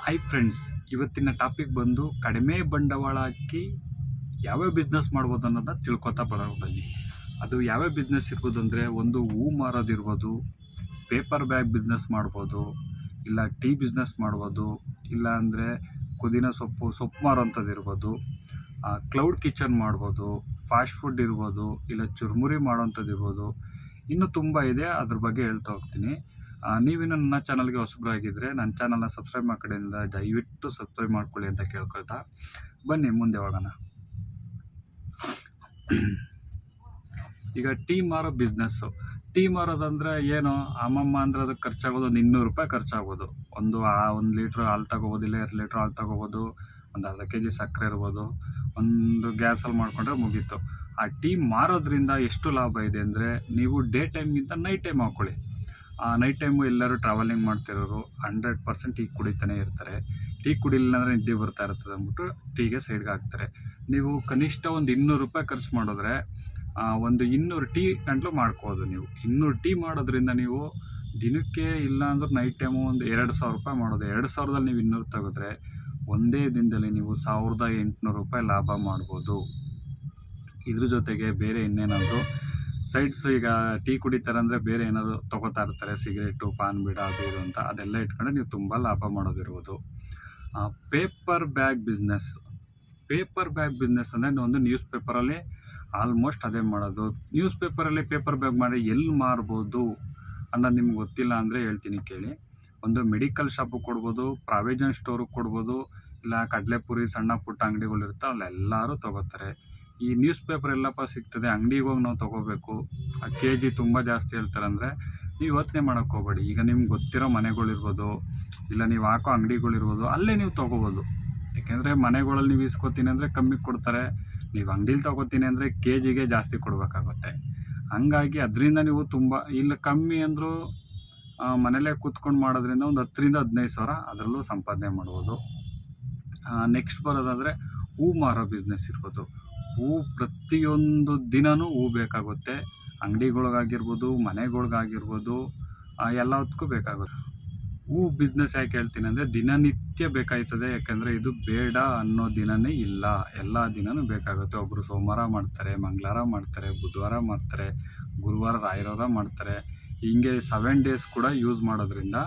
Hi friends, ಇವತ್ತಿನ topic ಬಂದು ಕಡಿಮೆ ಬಂಡವಾಳ ಹಾಕಿ ಯಾವ್ಯಾವ ಬಿಸ್ನೆಸ್ ಮಾಡ್ಬೋದು ಅನ್ನೋದನ್ನ ತಿಳ್ಕೊತಾ ಬನ್ನಿ. ಅದು ಯಾವ್ಯಾವ ಬಿಸ್ನೆಸ್ ಇರ್ಬೋದು ಅಂದರೆ, ಒಂದು ಹೂ ಮಾರೋದಿರ್ಬೋದು, ಪೇಪರ್ ಬ್ಯಾಗ್ ಬಿಸ್ನೆಸ್ ಮಾಡ್ಬೋದು, ಇಲ್ಲ ಟೀ ಬಿಸ್ನೆಸ್ ಮಾಡ್ಬೋದು, ಇಲ್ಲ ಅಂದರೆ ಪುದೀನ ಸೊಪ್ಪು ಮಾರೋಂಥದ್ದು ಇರ್ಬೋದು, ಕ್ಲೌಡ್ ಕಿಚನ್ ಮಾಡ್ಬೋದು, ಫಾಸ್ಟ್ ಫುಡ್ ಇರ್ಬೋದು, ಇಲ್ಲ ಚುರುಮುರಿ ಮಾಡೋಂಥದ್ದು ಇರ್ಬೋದು. ಇನ್ನೂ ತುಂಬ ಇದೆ, ಅದ್ರ ಬಗ್ಗೆ ಹೇಳ್ತಾ ಹೋಗ್ತೀನಿ. ನೀವಿನ್ನು ನನ್ನ ಚಾನಲ್ಗೆ ಹೊಸಬರಾಗಿದ್ದರೆ ನನ್ನ ಚಾನಲ್ನ ಸಬ್ಸ್ಕ್ರೈಬ್ ಮಾಡೋ ಕಡೆಯಿಂದ ದಯವಿಟ್ಟು ಸಬ್ಸ್ಕ್ರೈಬ್ ಮಾಡ್ಕೊಳ್ಳಿ ಅಂತ ಕೇಳ್ಕೊಳ್ತಾ ಬನ್ನಿ ಮುಂದೆ ಹೋಗೋಣ. ಈಗ ಟೀ ಮಾರೋ ಬಿಸ್ನೆಸ್ಸು. ಟೀ ಮಾರೋದಂದರೆ ಏನು, ಅಮ್ಮಮ್ಮ ಅಂದರೆ ಅದಕ್ಕೆ ಖರ್ಚಾಗೋದು ಒಂದು 200 ರೂಪಾಯಿ ಖರ್ಚಾಗ್ಬೋದು. ಒಂದು ಲೀಟ್ರ್ ಹಾಲು ತಗೋಬೋದು, ಇಲ್ಲ 2 ಲೀಟ್ರ್ ಹಾಲು ತಗೋಬೋದು, ಒಂದು ಅರ್ಧ kg ಸಕ್ಕರೆ ಇರ್ಬೋದು, ಒಂದು ಗ್ಯಾಸಲ್ಲಿ ಮಾಡಿಕೊಂಡ್ರೆ ಮುಗೀತು. ಆ ಟೀ ಮಾರೋದ್ರಿಂದ ಎಷ್ಟು ಲಾಭ ಇದೆ ಅಂದರೆ, ನೀವು ಡೇ ಟೈಮ್ಗಿಂತ ನೈಟ್ ಟೈಮ್ ಹಾಕ್ಕೊಳ್ಳಿ. ನೈಟ್ ಟೈಮು ಎಲ್ಲರೂ ಟ್ರಾವೆಲಿಂಗ್ ಮಾಡ್ತಿರೋರು 100% ಟೀ ಕುಡಿತಾನೆ ಇರ್ತಾರೆ. ಟೀ ಕುಡಿಲಿಲ್ಲ ಅಂದರೆ ನಿದ್ದೆ ಬರ್ತಾ ಇರ್ತದೆ ಅಂದ್ಬಿಟ್ಟು ಟೀಗೆ ಸೈಡ್ಗೆ ಹಾಕ್ತಾರೆ. ನೀವು ಕನಿಷ್ಠ ಒಂದು 200 ರೂಪಾಯಿ ಖರ್ಚು ಮಾಡಿದ್ರೆ ಒಂದು 200 ಟೀ ಗಂಟಲು ಮಾಡ್ಕೋಬೋದು. ನೀವು 200 ಟೀ ಮಾಡೋದ್ರಿಂದ ನೀವು ದಿನಕ್ಕೆ ಇಲ್ಲ ಅಂದ್ರೆ ನೈಟ್ ಟೈಮು ಒಂದು 2000 ರೂಪಾಯಿ ಮಾಡೋದು. 2000ದಲ್ಲಿ ನೀವು 200 ತೆಗೆದ್ರೆ ಒಂದೇ ದಿನದಲ್ಲಿ ನೀವು 1800 ರೂಪಾಯಿ ಲಾಭ ಮಾಡ್ಬೋದು. ಇದ್ರ ಜೊತೆಗೆ ಬೇರೆ ಇನ್ನೇನಾದರೂ ಸೈಡ್ಸು, ಈಗ ಟೀ ಕುಡಿತಾರಂದರೆ ಬೇರೆ ಏನಾದರೂ ತೊಗೋತಾ ಇರ್ತಾರೆ, ಸಿಗರೇಟು, ಪಾನ್ ಬೀಡ, ಅದು ಇದು ಅಂತ, ಅದೆಲ್ಲ ಇಟ್ಕೊಂಡ್ರೆ ನೀವು ತುಂಬ ಲಾಭ ಮಾಡೋದಿರ್ಬೋದು. Paper bag business. Paper bag business ಅಂದರೆ ಒಂದು ನ್ಯೂಸ್ ಪೇಪರಲ್ಲಿ ಆಲ್ಮೋಸ್ಟ್ ಅದೇ ಮಾಡೋದು. ನ್ಯೂಸ್ ಪೇಪರಲ್ಲಿ ಪೇಪರ್ ಬ್ಯಾಗ್ ಮಾಡಿ ಎಲ್ಲಿ ಮಾರ್ಬೋದು ಅನ್ನೋದು ನಿಮ್ಗೆ ಗೊತ್ತಿಲ್ಲ ಅಂದರೆ ಹೇಳ್ತೀನಿ ಕೇಳಿ. ಒಂದು ಮೆಡಿಕಲ್ ಶಾಪಿಗೆ ಕೊಡ್ಬೋದು, ಪ್ರಾವಿಷನ್ ಸ್ಟೋರಿಗೆ ಕೊಡ್ಬೋದು, ಇಲ್ಲ ಕಡಲೆಪುರಿ ಸಣ್ಣ ಪುಟ್ಟ ಅಂಗಡಿಗಳು ಇರ್ತಾವೆ, ಅಲ್ಲೆಲ್ಲರೂ ತೊಗೋತಾರೆ. ಈ ನ್ಯೂಸ್ ಪೇಪರ್ ಎಲ್ಲಪ್ಪ ಸಿಗ್ತದೆ, ಅಂಗಡಿಗೆ ಹೋಗಿ ನಾವು ತೊಗೋಬೇಕು, ಆ kg ತುಂಬ ಜಾಸ್ತಿ ಹೇಳ್ತಾರೆ ಅಂದರೆ ನೀವು ಯೋಚನೆ ಮಾಡೋಕ್ಕೆ ಹೋಗಬೇಡಿ. ಈಗ ನಿಮ್ಗೆ ಗೊತ್ತಿರೋ ಮನೆಗಳಿರ್ಬೋದು, ಇಲ್ಲ ನೀವು ಹಾಕೋ ಅಂಗಡಿಗಳಿರ್ಬೋದು, ಅಲ್ಲೇ ನೀವು ತೊಗೋಬೋದು. ಯಾಕೆಂದರೆ ಮನೆಗಳಲ್ಲಿ ನೀವು ಇಸ್ಕೊತೀನಿ ಅಂದರೆ ಕಮ್ಮಿ ಕೊಡ್ತಾರೆ, ನೀವು ಅಂಗಡೀಲಿ ತೊಗೋತೀನಿ ಅಂದರೆ kgಗೆ ಜಾಸ್ತಿ ಕೊಡಬೇಕಾಗುತ್ತೆ. ಹಂಗಾಗಿ ಅದರಿಂದ ನೀವು ತುಂಬ ಇಲ್ಲ ಕಮ್ಮಿ ಅಂದರೂ ಮನೇಲೇ ಕೂತ್ಕೊಂಡು ಮಾಡೋದ್ರಿಂದ ಒಂದು 10ರಿಂದ 15 ಸಾವಿರ ಅದರಲ್ಲೂ ಸಂಪಾದನೆ ಮಾಡ್ಬೋದು. ನೆಕ್ಸ್ಟ್ ಬರೋದಾದರೆ ಹೂ ಮಾರೋ ಬಿಸ್ನೆಸ್ ಇರ್ಬೋದು. ಹೂ ಪ್ರತಿಯೊಂದು ದಿನವೂ ಹೂ ಬೇಕಾಗುತ್ತೆ. ಅಂಗಡಿಗಳ್ಗಾಗಿರ್ಬೋದು, ಮನೆಗಳ್ಗಾಗಿರ್ಬೋದು, ಎಲ್ಲದಕ್ಕೂ ಬೇಕಾಗುತ್ತೆ. ಹೂ ಬಿಸ್ನೆಸ್ ಯಾಕೆ ಹೇಳ್ತೀನಿ ಅಂದರೆ, ದಿನನಿತ್ಯ ಬೇಕಾಯ್ತದೆ. ಯಾಕೆಂದರೆ ಇದು ಬೇಡ ಅನ್ನೋ ದಿನವೇ ಇಲ್ಲ, ಎಲ್ಲ ದಿನವೂ ಬೇಕಾಗುತ್ತೆ. ಒಬ್ಬರು ಸೋಮವಾರ ಮಾಡ್ತಾರೆ, ಮಂಗಳವಾರ ಮಾಡ್ತಾರೆ, ಬುಧವಾರ ಮಾಡ್ತಾರೆ, ಗುರುವಾರ ರಾಯರವಾರ ಮಾಡ್ತಾರೆ. ಹೀಗೆ 7 ಡೇಸ್ ಕೂಡ ಯೂಸ್ ಮಾಡೋದ್ರಿಂದ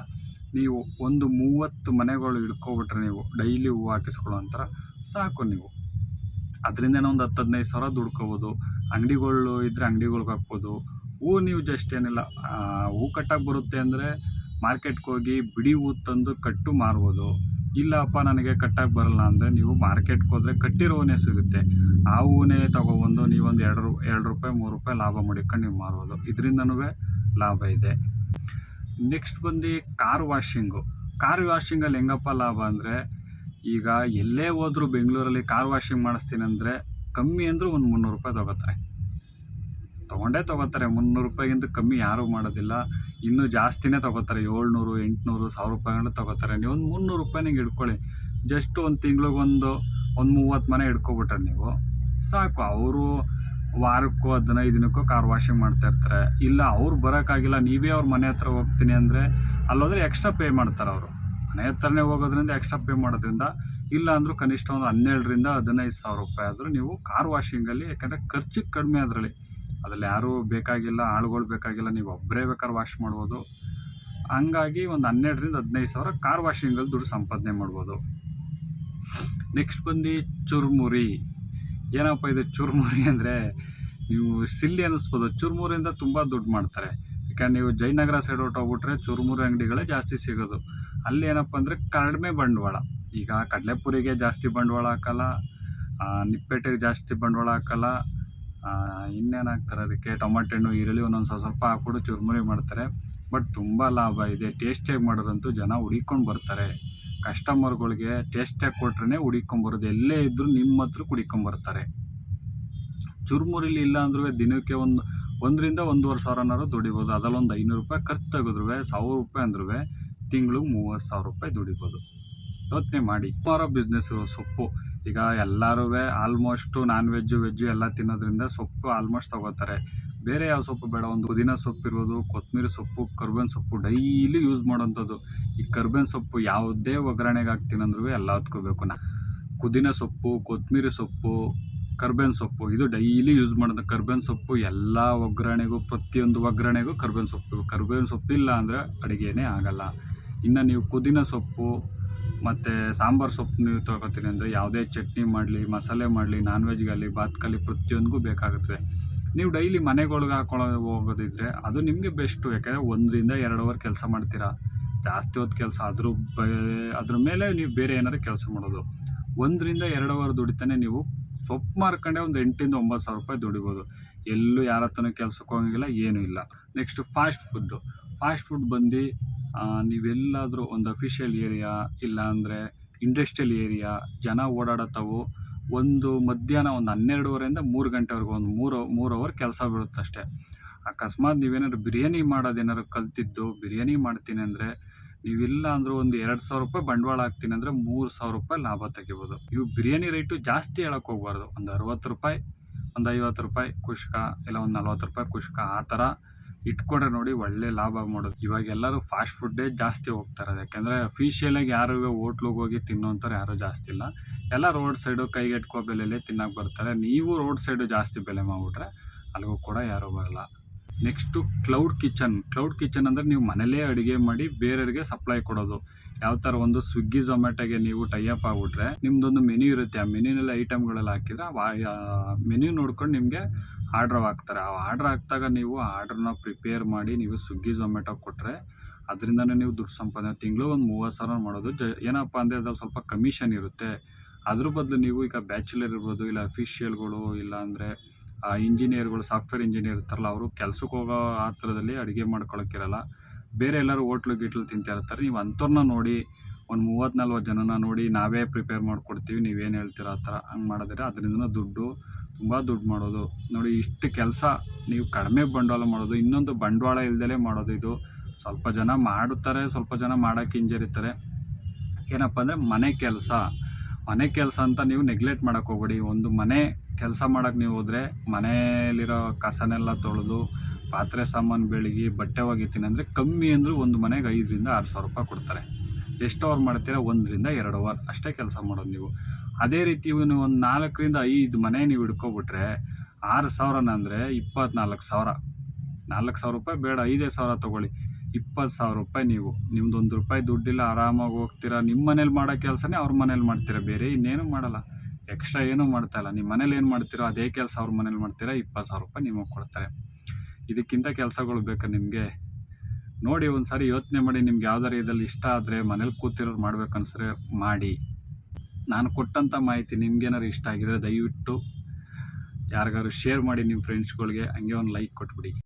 ನೀವು ಒಂದು 30 ಮನೆಗಳು ಹಿಡ್ಕೊಬಿಟ್ರೆ ನೀವು ಡೈಲಿ ಹೂ ಹಾಕಿಸ್ಕೊಳ್ಳೋ ಅಂತರ ಸಾಕು. ನೀವು ಅದರಿಂದ ಒಂದು 10-15 ಸಾವಿರ ದುಡ್ಕೋಬೋದು. ಅಂಗಡಿಗಳು ಇದ್ದರೆ ಅಂಗಡಿಗಳ್ಗೆ ಹಾಕ್ಬೋದು. ಹೂ ನೀವು ಜಸ್ಟ್ ಏನಿಲ್ಲ, ಹೂ ಕಟ್ಟಕ್ಕೆ ಬರುತ್ತೆ ಅಂದರೆ ಮಾರ್ಕೆಟ್ಗೆ ಹೋಗಿ ಬಿಡಿ ಹೂ ತಂದು ಕಟ್ಟು ಮಾರ್ಬೋದು. ಇಲ್ಲಪ್ಪ ನನಗೆ ಕಟ್ಟಕ್ಕೆ ಬರಲ್ಲ ಅಂದರೆ ನೀವು ಮಾರ್ಕೆಟ್ಗೆ ಹೋದರೆ ಕಟ್ಟಿರೋ ಹೂನೇ ಸಿಗುತ್ತೆ, ಆ ಹೂನೇ ತೊಗೊಬಂದು ನೀವೊಂದು 2 ರೂಪಾಯಿ 3 ರೂಪಾಯಿ ಲಾಭ ಮಾಡಿಕೊಂಡು ನೀವು ಮಾರ್ಬೋದು. ಇದರಿಂದನೂ ಲಾಭ ಇದೆ. ನೆಕ್ಸ್ಟ್ ಬಂದು ಕಾರ್ ವಾಷಿಂಗು. ಕಾರ್ ವಾಷಿಂಗಲ್ಲಿ ಹೆಂಗಪ್ಪ ಲಾಭ ಅಂದರೆ, ಈಗ ಎಲ್ಲೇ ಹೋದರೂ ಬೆಂಗಳೂರಲ್ಲಿ ಕಾರ್ ವಾಷಿಂಗ್ ಮಾಡಿಸ್ತೀನಿ ಅಂದರೆ ಕಮ್ಮಿ ಅಂದರೂ ಒಂದು 300 ರೂಪಾಯಿ ತೊಗೋತಾರೆ. ತೊಗೋತಾರೆ 300 ರೂಪಾಯಿಗಿಂತ ಕಮ್ಮಿ ಯಾರೂ ಮಾಡೋದಿಲ್ಲ. ಇನ್ನೂ ಜಾಸ್ತಿನೇ ತೊಗೋತಾರೆ, 700, 800, 1000 ರೂಪಾಯಿಗಳನ್ನ ತೊಗೋತಾರೆ. ನೀವು ಒಂದು 300 ರೂಪಾಯಿನಿಗೆ ಹಿಡ್ಕೊಳ್ಳಿ. ಜಸ್ಟ್ ಒಂದು ತಿಂಗ್ಳಿಗೆ ಒಂದು 30 ಮನೆ ಹಿಡ್ಕೊಬಿಟ್ರೆ ನೀವು ಸಾಕು. ಅವರು ವಾರಕ್ಕೋ 15 ದಿನಕ್ಕೋ ಕಾರ್ ವಾಷಿಂಗ್ ಮಾಡ್ತಾಯಿರ್ತಾರೆ. ಇಲ್ಲ ಅವ್ರು ಬರೋಕ್ಕಾಗಿಲ್ಲ, ನೀವೇ ಅವ್ರ ಮನೆ ಹತ್ರ ಹೋಗ್ತೀನಿ ಅಂದರೆ ಅಲ್ಲೋದ್ರೆ ಎಕ್ಸ್ಟ್ರಾ ಪೇ ಮಾಡ್ತಾರೆ. ಅವರು ಮನೆ ಹತ್ರನೇ ಹೋಗೋದ್ರಿಂದ ಎಕ್ಸ್ಟ್ರಾ ಪೇ ಮಾಡೋದ್ರಿಂದ, ಇಲ್ಲ ಅಂದರೂ ಕನಿಷ್ಠ ಒಂದು 12ರಿಂದ 15 ಸಾವಿರ ರೂಪಾಯಿ ಆದರೂ ನೀವು ಕಾರ್ ವಾಷಿಂಗಲ್ಲಿ, ಯಾಕಂದರೆ ಖರ್ಚಿಗೆ ಕಡಿಮೆ ಅದರಲ್ಲಿ ಯಾರೂ ಬೇಕಾಗಿಲ್ಲ, ಆಳುಗಳು ಬೇಕಾಗಿಲ್ಲ, ನೀವು ಒಬ್ಬರೇ ಬೇಕಾದ್ರೆ ವಾಶ್ ಮಾಡ್ಬೋದು. ಹಂಗಾಗಿ ಒಂದು 12ರಿಂದ 15 ಸಾವಿರ ಕಾರ್ ವಾಷಿಂಗಲ್ಲಿ ದುಡ್ಡು ಸಂಪಾದನೆ ಮಾಡ್ಬೋದು. ನೆಕ್ಸ್ಟ್ ಬಂದು ಚುರುಮುರಿ. ಏನಪ್ಪ ಇದು ಚುರುಮುರಿ ಅಂದರೆ, ನೀವು ಸಿಲ್ಲಿ ಅನ್ನಿಸ್ಬೋದು, ಚುರುಮುರಿಯಿಂದ ತುಂಬ ದುಡ್ಡು ಮಾಡ್ತಾರೆ. ಯಾಕಂದ್ರೆ ನೀವು ಜಯನಗರ ಸೈಡ್ ಹೊರಟೋಗ್ಬಿಟ್ರೆ ಚುರುಮುರಿ ಅಂಗಡಿಗಳೇ ಜಾಸ್ತಿ ಸಿಗೋದು. ಅಲ್ಲಿ ಏನಪ್ಪ ಅಂದರೆ ಕಡಿಮೆ ಬಂಡವಾಳ. ಈಗ ಕಡಲೆಪುರಿಗೆ ಜಾಸ್ತಿ ಬಂಡವಾಳ ಹಾಕಲ್ಲ, ನಿಪ್ಪೆಟ್ಟಿಗೆ ಜಾಸ್ತಿ ಬಂಡವಾಳ ಹಾಕಲ್ಲ, ಇನ್ನೇನು ಹಾಕ್ತಾರೆ ಅದಕ್ಕೆ, ಟೊಮಾಟೊ ಹಣ್ಣು, ಈರುಳ್ಳಿ ಒಂದೊಂದು ಸ್ವಲ್ಪ ಹಾಕ್ಬಿಟ್ಟು ಚುರುಮುರಿ ಮಾಡ್ತಾರೆ. ಬಟ್ ತುಂಬ ಲಾಭ ಇದೆ. ಟೇಸ್ಟಿಯಾಗಿ ಮಾಡೋದಂತೂ ಜನ ಹುಡಿಕೊಂಡು ಬರ್ತಾರೆ. ಕಸ್ಟಮರ್ಗಳಿಗೆ ಟೇಸ್ಟಿಯಾಗಿ ಕೊಟ್ರೆ ಹುಡಿಕೊಂಬರೋದು, ಎಲ್ಲೇ ಇದ್ದರೂ ನಿಮ್ಮ ಹತ್ರ ಹುಡಿಕೊಂಬರ್ತಾರೆ. ಚುರುಮುರಿಲಿ ಇಲ್ಲ ಅಂದ್ರೂ ದಿನಕ್ಕೆ 1ರಿಂದ 1.5 ಸಾವಿರನಾರು ದುಡಿಬೋದು. ಅದರಲ್ಲೊಂದು 500 ರೂಪಾಯಿ ಖರ್ಚು ತೆಗೆದ್ರು 1000 ರೂಪಾಯಿ ಅಂದ್ರೂ ತಿಂಗಳಿಗೆ 30,000 ರೂಪಾಯಿ ದುಡಿಬೋದು. ಯೋಚನೆ ಮಾಡಿ. ಮಾರೋ ಬಿಸ್ನೆಸ್ಸು ಸೊಪ್ಪು. ಈಗ ಎಲ್ಲರೂ ಆಲ್ಮೋಸ್ಟು ವೆಜ್ಜು ಎಲ್ಲ ತಿನ್ನೋದ್ರಿಂದ ಸೊಪ್ಪು ಆಲ್ಮೋಸ್ಟ್ ತೊಗೋತಾರೆ. ಬೇರೆ ಯಾವ ಸೊಪ್ಪು ಬೇಡ, ಒಂದು ಪುದೀನ ಸೊಪ್ಪು ಇರ್ಬೋದು, ಕೊತ್ತಂಬರಿ ಸೊಪ್ಪು, ಕರ್ಬೇವಿನ ಸೊಪ್ಪು ಡೈಲಿ ಯೂಸ್ ಮಾಡೋಂಥದ್ದು. ಈ ಕರ್ಬೇವಿನ ಸೊಪ್ಪು ಯಾವುದೇ ಒಗ್ಗರಣೆಗೆ ಹಾಕ್ತೀನಂದ್ರೂ ಎಲ್ಲದಕ್ಕೂ ಬೇಕು. ಪುದೀನ ಸೊಪ್ಪು, ಕೊತ್ತಂಬರಿ ಸೊಪ್ಪು, ಕರ್ಬೇವಿನ ಸೊಪ್ಪು ಇದು ಡೈಲಿ ಯೂಸ್ ಮಾಡೋದು. ಕರ್ಬೇವಿನ ಸೊಪ್ಪು ಎಲ್ಲ ಒಗ್ಗರಣೆಗೂ, ಪ್ರತಿಯೊಂದು ಒಗ್ಗರಣೆಗೂ ಕರ್ಬೇವಿನ ಸೊಪ್ಪು ಇಲ್ಲ ಅಂದರೆ ಅಡುಗೆನೇ ಆಗಲ್ಲ. ಇನ್ನು ನೀವು ಪುದೀನ ಸೊಪ್ಪು ಮತ್ತು ಸಾಂಬಾರು ಸೊಪ್ಪು ನೀವು ತೊಗೊತೀನಿ ಅಂದರೆ ಯಾವುದೇ ಚಟ್ನಿ ಮಾಡಲಿ, ಮಸಾಲೆ ಮಾಡಲಿ, ನಾನ್ ವೆಜ್ಗಾಗಲಿ, ಬಾತ್ಗಾಗಲಿ ಪ್ರತಿಯೊಂದಿಗೂ ಬೇಕಾಗುತ್ತದೆ. ನೀವು ಡೈಲಿ ಮನೆಗಳ್ಗೆ ಹೋಗೋದಿದ್ರೆ ಅದು ನಿಮಗೆ ಬೆಸ್ಟು. ಯಾಕೆಂದರೆ 1 ರಿಂದ 2 ಅವರ್ ಕೆಲಸ ಮಾಡ್ತೀರಾ, ಜಾಸ್ತಿ ಹೊತ್ತು ಕೆಲಸ. ಅದ್ರ ಮೇಲೆ ನೀವು ಬೇರೆ ಏನಾದ್ರು ಕೆಲಸ ಮಾಡೋದು. 1 ರಿಂದ 2 ಅವರ್ ದುಡಿತಾನೆ ನೀವು ಸೊಪ್ಪು ಮಾರ್ಕೊಂಡೆ ಒಂದು 8 ರಿಂದ 9 ಸಾವಿರ ರೂಪಾಯಿ ದುಡಿಬೋದು. ಎಲ್ಲೂ ಯಾರ ಹತ್ರನೂ ಕೆಲಸಕ್ಕೆ ಹೋಗಂಗಿಲ್ಲ, ಏನೂ ಇಲ್ಲ. ನೆಕ್ಸ್ಟು ಫಾಸ್ಟ್ ಫುಡ್ ಬಂದು ನೀವೆಲ್ಲಾದರೂ ಒಂದು ಅಫಿಷಿಯಲ್ ಏರಿಯಾ ಇಲ್ಲ ಅಂದರೆ ಇಂಡಸ್ಟ್ರಿಯಲ್ ಏರಿಯಾ, ಜನ ಓಡಾಡತ್ತವು, ಒಂದು ಮಧ್ಯಾಹ್ನ ಒಂದು 12:30ರಿಂದ 3 ಗಂಟೆವರೆಗೂ ಒಂದು 3 ಅವರ್ ಕೆಲಸ ಬೀಳುತ್ತಷ್ಟೇ. ಅಕಸ್ಮಾತ್ ನೀವೇನಾದ್ರು ಬಿರಿಯಾನಿ ಮಾಡೋದೇನಾದ್ರು ಕಲ್ತಿದ್ದು ಬಿರಿಯಾನಿ ಮಾಡ್ತೀನಿ ಅಂದರೆ ನೀವಿಲ್ಲ ಅಂದರೂ ಒಂದು 2,000 ರೂಪಾಯಿ ಬಂಡವಾಳ ಹಾಕ್ತೀನಿ ಅಂದರೆ 3,000 ರೂಪಾಯಿ ಲಾಭ ತೆಗಿಬೋದು. ಇವು ಬಿರಿಯಾನಿ ರೇಟು ಜಾಸ್ತಿ ಹೇಳೋಕ್ಕೆ ಹೋಗ್ಬಾರ್ದು. ಒಂದು 60 ರೂಪಾಯಿ, ಒಂದು 50 ರೂಪಾಯಿ ಕುಷ್ಕ, ಇಲ್ಲ ಒಂದು 40 ರೂಪಾಯಿ ಕುಷ್ಕ, ಆ ಥರ ಇಟ್ಕೊಂಡ್ರೆ ನೋಡಿ ಒಳ್ಳೆ ಲಾಭ ಮಾಡೋದು. ಇವಾಗ ಎಲ್ಲರೂ ಫಾಸ್ಟ್ ಫುಡ್ಡೇ ಜಾಸ್ತಿ ಹೋಗ್ತಾರೆ. ಯಾಕೆಂದರೆ ಅಫಿಷಿಯಲಾಗಿ ಯಾರು ಹೋಟ್ಲಿಗೆ ಹೋಗಿ ತಿನ್ನೋಂಥವ್ರು ಯಾರೂ ಜಾಸ್ತಿ ಇಲ್ಲ. ಎಲ್ಲ ರೋಡ್ ಸೈಡು ಕೈಗೆಟ್ಕೋ ಬೆಲೆಯಲ್ಲೇ ತಿನ್ನೋಕೆ ಬರ್ತಾರೆ. ನೀವು ರೋಡ್ ಸೈಡು ಜಾಸ್ತಿ ಬೆಲೆ ಮಾಡಿಬಿಟ್ರೆ ಅಲ್ಲಿಗೂ ಕೂಡ ಯಾರೂ ಬರಲ್ಲ. ನೆಕ್ಸ್ಟು ಕ್ಲೌಡ್ ಕಿಚನ್ ಅಂದರೆ ನೀವು ಮನೇಲೇ ಅಡುಗೆ ಮಾಡಿ ಬೇರೆಯವ್ರಿಗೆ ಸಪ್ಲೈ ಕೊಡೋದು. ಯಾವ ಥರ ಒಂದು ಸ್ವಿಗ್ಗಿ ಝೊಮ್ಯಾಟೋಗೆ ನೀವು ಟೈಅಪ್ ಆಗಿಬಿಟ್ರೆ ನಿಮ್ಮದೊಂದು ಮೆನ್ಯೂ ಇರುತ್ತೆ. ಆ ಮೆನ್ಯೂನಲ್ಲಿ ಐಟಮ್ಗಳೆಲ್ಲ ಹಾಕಿದರೆ ಮೆನ್ಯೂ ನೋಡ್ಕೊಂಡು ನಿಮಗೆ ಆರ್ಡ್ರ್ ಹಾಕ್ತಾರೆ. ಆ ಆರ್ಡ್ರ್ ಹಾಕಿದಾಗ ನೀವು ಆರ್ಡ್ರನ್ನ ಪ್ರಿಪೇರ್ ಮಾಡಿ ನೀವು ಸ್ವಿಗ್ಗಿ ಝೊಮ್ಯಾಟೋಗೆ ಕೊಟ್ಟರೆ ಅದರಿಂದನೇ ನೀವು ದುಡ್ಡು ಸಂಪಾದನೆ ತಿಂಗಳು ಒಂದು 30,000 ಮಾಡೋದು. ಏನಪ್ಪ ಅಂದರೆ ಅದ್ರಲ್ಲಿ ಸ್ವಲ್ಪ ಕಮಿಷನ್ ಇರುತ್ತೆ. ಅದ್ರ ಬದಲು ನೀವು ಈಗ ಬ್ಯಾಚುಲರ್ ಇರ್ಬೋದು, ಇಲ್ಲ ಅಫಿಷಿಯಲ್ಗಳು, ಇಲ್ಲ ಅಂದರೆ ಇಂಜಿನಿಯರ್ಗಳು, ಸಾಫ್ಟ್ವೇರ್ ಇಂಜಿನಿಯರ್ ಇರ್ತಾರಲ್ಲ, ಅವರು ಕೆಲ್ಸಕ್ಕೆ ಹೋಗೋ ಆ ಥರದಲ್ಲಿ ಅಡುಗೆ ಮಾಡ್ಕೊಳಕ್ಕಿರಲ್ಲ. ಬೇರೆ ಎಲ್ಲರೂ ಹೋಟ್ಲು ತಿಂತಾ ಇರ್ತಾರೆ. ನೀವು ಅಂಥವ್ರನ್ನ ನೋಡಿ ಒಂದು 30-40 ಜನನ ನೋಡಿ ನಾವೇ ಪ್ರಿಪೇರ್ ಮಾಡಿಕೊಡ್ತೀವಿ, ನೀವೇನು ಹೇಳ್ತೀರೋ ಆ ಥರ ಹಂಗೆ ಮಾಡಿದ್ರೆ ಅದರಿಂದ ತುಂಬ ದುಡ್ಡು ಮಾಡೋದು. ನೋಡಿ, ಇಷ್ಟು ಕೆಲಸ ನೀವು ಕಡಿಮೆ ಬಂಡವಾಳ ಮಾಡೋದು. ಇನ್ನೊಂದು ಬಂಡವಾಳ ಇಲ್ದಲೇ ಮಾಡೋದು. ಇದು ಸ್ವಲ್ಪ ಜನ ಮಾಡುತ್ತಾರೆ, ಸ್ವಲ್ಪ ಜನ ಮಾಡೋಕ್ಕೆ ಹಿಂಜರಿತಾರೆ. ಏನಪ್ಪ ಅಂದರೆ ಮನೆ ಕೆಲಸ ಅಂತ ನೀವು ನೆಗ್ಲೆಕ್ಟ್ ಮಾಡೋಕ್ಕೆ ಹೋಗ್ಬೇಡಿ. ಒಂದು ಮನೆ ಕೆಲಸ ಮಾಡೋಕ್ಕೆ ನೀವು ಹೋದರೆ ಮನೆಯಲ್ಲಿರೋ ಕಸನೆಲ್ಲ ತೊಳೆದು, ಪಾತ್ರೆ ಸಾಮಾನು ಬೆಳಗಿ, ಬಟ್ಟೆ ಒಗಿತೀನಿ ಅಂದರೆ ಕಮ್ಮಿ ಅಂದರೂ ಒಂದು ಮನೆಗೆ 5 ರಿಂದ 6 ಸಾವಿರ ರೂಪಾಯಿ ಕೊಡ್ತಾರೆ. ಎಷ್ಟು ಅವರ್ ಮಾಡ್ತೀರಾ? 1 ರಿಂದ 2 ಅವರ್ ಅಷ್ಟೇ ಕೆಲಸ ಮಾಡೋದು ನೀವು. ಅದೇ ರೀತಿ ನೀವು ಒಂದು 4 ರಿಂದ 5 ಮನೆ ನೀವು ಹಿಡ್ಕೊಬಿಟ್ರೆ 6,000 ಅಂದರೆ 24,000. 4,000 ರೂಪಾಯಿ ಬೇಡ, 5,000 ತೊಗೊಳ್ಳಿ, 20,000 ರೂಪಾಯಿ. ನಿಮ್ದು ₹1 ದುಡ್ಡಿಲ್ಲ, ಆರಾಮಾಗಿ ಹೋಗ್ತೀರಾ. ನಿಮ್ಮ ಮನೇಲಿ ಮಾಡೋ ಕೆಲಸನೇ ಅವ್ರ ಮನೇಲಿ ಮಾಡ್ತೀರಾ, ಬೇರೆ ಇನ್ನೇನು ಮಾಡಲ್ಲ, ಎಕ್ಸ್ಟ್ರಾ ಏನೂ ಮಾಡ್ತಾಯಿಲ್ಲ. ನಿಮ್ಮ ಮನೇಲಿ ಏನು ಮಾಡ್ತೀರೋ ಅದೇ ಕೆಲಸ ಅವ್ರ ಮನೇಲಿ ಮಾಡ್ತೀರಾ, 20,000 ರೂಪಾಯಿ ನಿಮಗೆ ಕೊಡ್ತಾರೆ. ಇದಕ್ಕಿಂತ ಕೆಲಸಗಳು ಬೇಕಾ ನಿಮಗೆ? ನೋಡಿ, ಒಂದು ಸಾರಿ ಯೋಚನೆ ಮಾಡಿ. ನಿಮ್ಗೆ ಯಾವ್ದಾರು ಇದ್ರಲ್ಲಿ ಇಷ್ಟ ಆದರೆ, ಮನೇಲಿ ಕೂತಿರೋರು ಮಾಡ್ಬೇಕನ್ಸಿದ್ರೆ ಮಾಡಿ. ನಾನು ಕೊಟ್ಟಂಥ ಮಾಹಿತಿ ನಿಮ್ಗೇನಾದ್ರು ಇಷ್ಟ ಆಗಿದ್ರೆ ದಯವಿಟ್ಟು ಯಾರಿಗಾದ್ರು ಶೇರ್ ಮಾಡಿ ನಿಮ್ಮ ಫ್ರೆಂಡ್ಸ್ಗಳಿಗೆ. ಹಂಗೆ ಒಂದು ಲೈಕ್ ಕೊಟ್ಬಿಡಿ.